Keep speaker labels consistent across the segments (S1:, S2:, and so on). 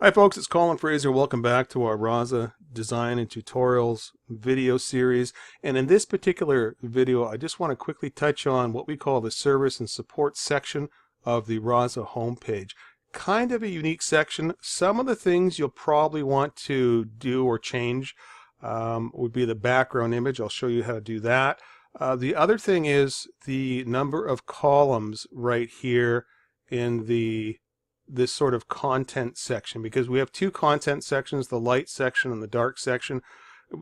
S1: Hi folks, it's Colin Fraser. Welcome back to our Raza design and tutorials video series. And in this particular video, I just want to quickly touch on what we call the service and support section of the Raza homepage. Kind of a unique section. Some of the things you'll probably want to do or change would be the background image. I'll show you how to do that. The other thing is the number of columns right here in this sort of content section, because we have two content sections, the light section and the dark section.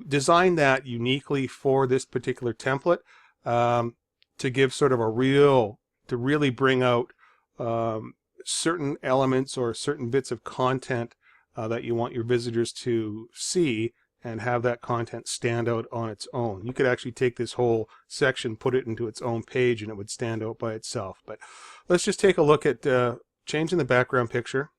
S1: Designed that uniquely for this particular template to give sort of to really bring out certain elements or certain bits of content that you want your visitors to see and have that content stand out on its own. You could actually take this whole section, put it into its own page, and it would stand out by itself. But let's just take a look at changing the background picture,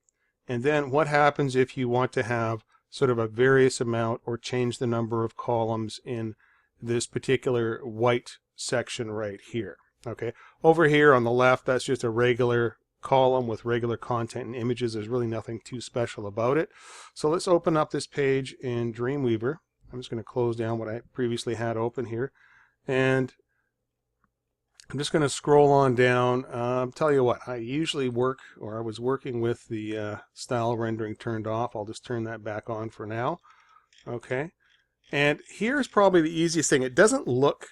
S1: and then what happens if you want to have sort of a various amount or change the number of columns in this particular white section right here. Okay, over here on the left, that's just a regular column with regular content and images. There's really nothing too special about it. So let's open up this page in Dreamweaver. I'm just going to close down what I previously had open here, and I'm just going to scroll on down. Tell you what, I usually work, or I was working with the style rendering turned off. I'll just turn that back on for now. Okay, and here's probably the easiest thing. It doesn't look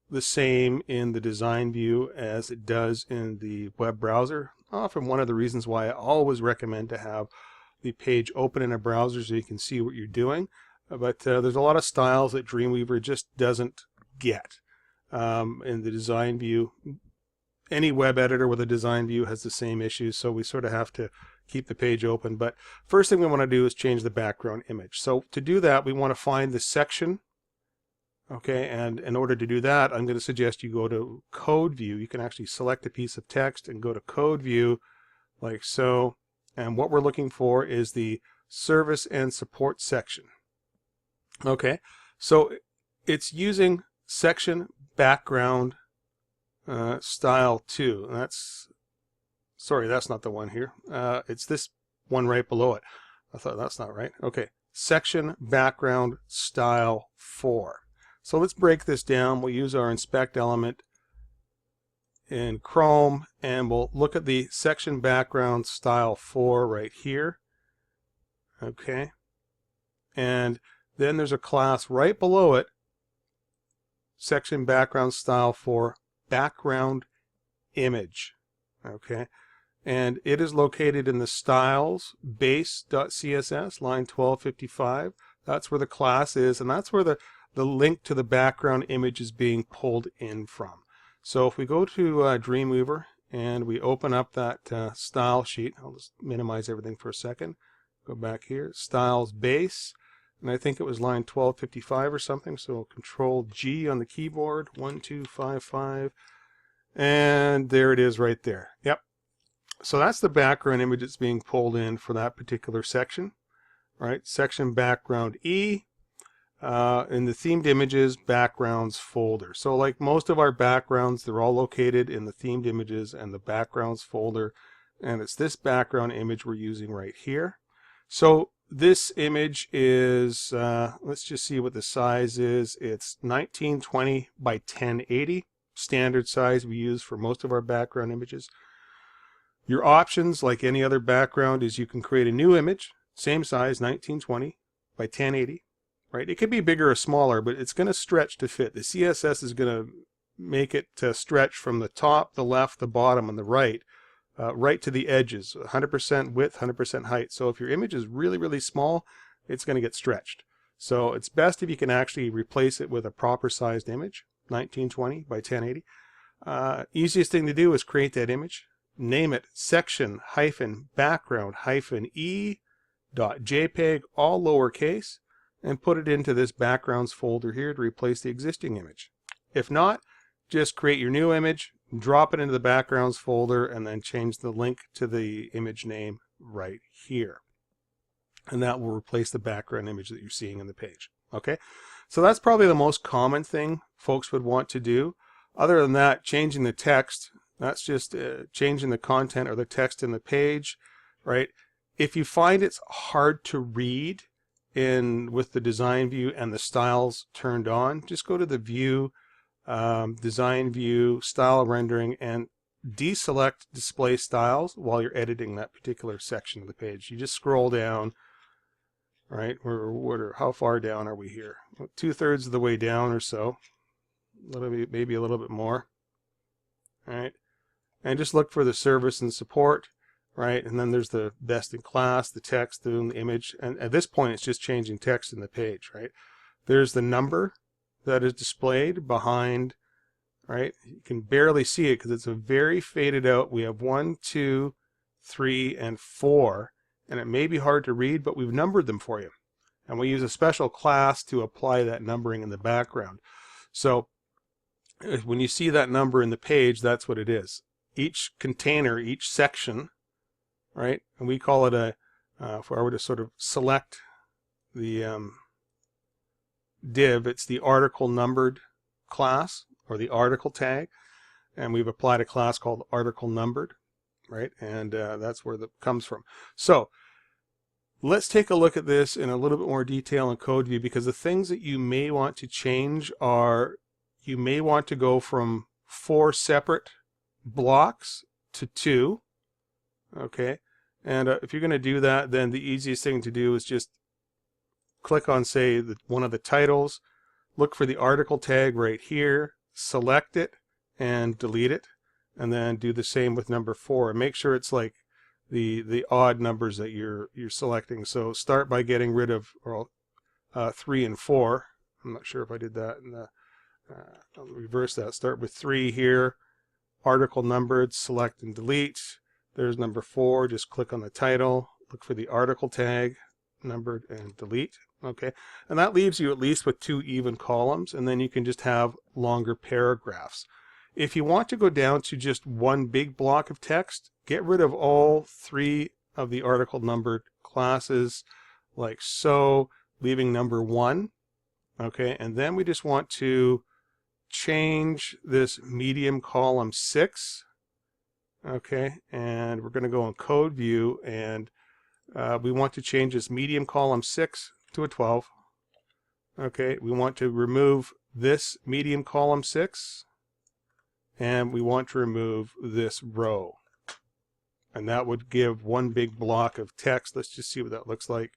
S1: the same in the design view as it does in the web browser. Often one of the reasons why I always recommend to have the page open in a browser so you can see what you're doing. But there's a lot of styles that Dreamweaver just doesn't get. In the design view. Any web editor with a design view has the same issues, so we sort of have to keep the page open. But first thing we want to do is change the background image. So to do that, we want to find the section. Okay, and in order to do that, I'm going to suggest you go to Code View. You can actually select a piece of text and go to Code View like so. And what we're looking for is the service and support section. Okay, so it's using section background style 2. That's not the one here. It's this one right below it. I thought that's not right. Okay, section background style 4. So let's break this down. We'll use our inspect element in Chrome, and we'll look at the section background style 4 right here. Okay, and then there's a class right below it, section background style for background image. Okay, and it is located in the styles base.css line 1255. That's where the class is, and that's where the link to the background image is being pulled in from. So if we go to Dreamweaver and we open up that style sheet, I'll just minimize everything for a second, go back here, styles base, and I think it was line 1255 or something, so Control G on the keyboard, 1255, and there it is right there. Yep. So that's the background image that's being pulled in for that particular section. All right, section background E, in the themed images backgrounds folder. So like most of our backgrounds, they're all located in the themed images and the backgrounds folder, and it's this background image we're using right here. So this image is, let's just see what the size is. It's 1920 by 1080, standard size we use for most of our background images. Your options, like any other background, is you can create a new image, same size, 1920 by 1080. Right? It could be bigger or smaller, but it's going to stretch to fit. The CSS is going to make it stretch from the top, the left, the bottom, and the right, right to the edges, 100% width, 100% height. So if your image is really, really small, it's going to get stretched. So it's best if you can actually replace it with a proper sized image, 1920 by 1080. Easiest thing to do is create that image, name it section-background-e.jpg, all lowercase, and put it into this backgrounds folder here to replace the existing image. If not, just create your new image, drop it into the backgrounds folder, and then change the link to the image name right here. And that will replace the background image that you're seeing in the page. Okay, so that's probably the most common thing folks would want to do. Other than that, changing the text, that's just changing the content or the text in the page, right? If you find it's hard to read with the design view and the styles turned on, just go to the view, design view, style rendering, and deselect display styles while you're editing that particular section of the page. You just scroll down, right? How far down are we here? 2/3 of the way down or so, maybe a little bit more. All right, and just look for the service and support, right? And then there's the best in class, the text, the image, and at this point it's just changing text in the page, right? There's the number that is displayed behind, right? You can barely see it because it's a very faded out. We have 1, 2, 3, and 4, and it may be hard to read, but we've numbered them for you. And we use a special class to apply that numbering in the background. So when you see that number in the page, that's what it is. Each container, each section, right? And we call it if I were to sort of select the div, it's the article numbered class, or the article tag, and we've applied a class called article numbered, right? And that's where that comes from. So let's take a look at this in a little bit more detail in code view, because the things that you may want to change are, you may want to go from 4 separate blocks to 2, okay? And if you're going to do that, then the easiest thing to do is just click on, say, one of the titles, look for the article tag right here, select it, and delete it, and then do the same with number 4. And make sure it's like the odd numbers that you're selecting. So start by getting rid of 3 and 4. I'm not sure if I did that. I'll reverse that. Start with 3 here, article numbered, select and delete. There's number 4. Just click on the title, look for the article tag, numbered, and delete. Okay, and that leaves you at least with 2 even columns, and then you can just have longer paragraphs. If you want to go down to just one big block of text, get rid of all 3 of the article numbered classes, like so, leaving number 1. Okay, and then we just want to change this medium column 6. Okay, and we're going to go in code view, and we want to change this medium column 6 to a 12. Okay, we want to remove this medium column 6, and we want to remove this row, and that would give one big block of text. Let's just see what that looks like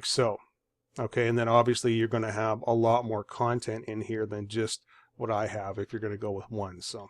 S1: so. Okay, and then obviously you're going to have a lot more content in here than just what I have if you're going to go with 1. So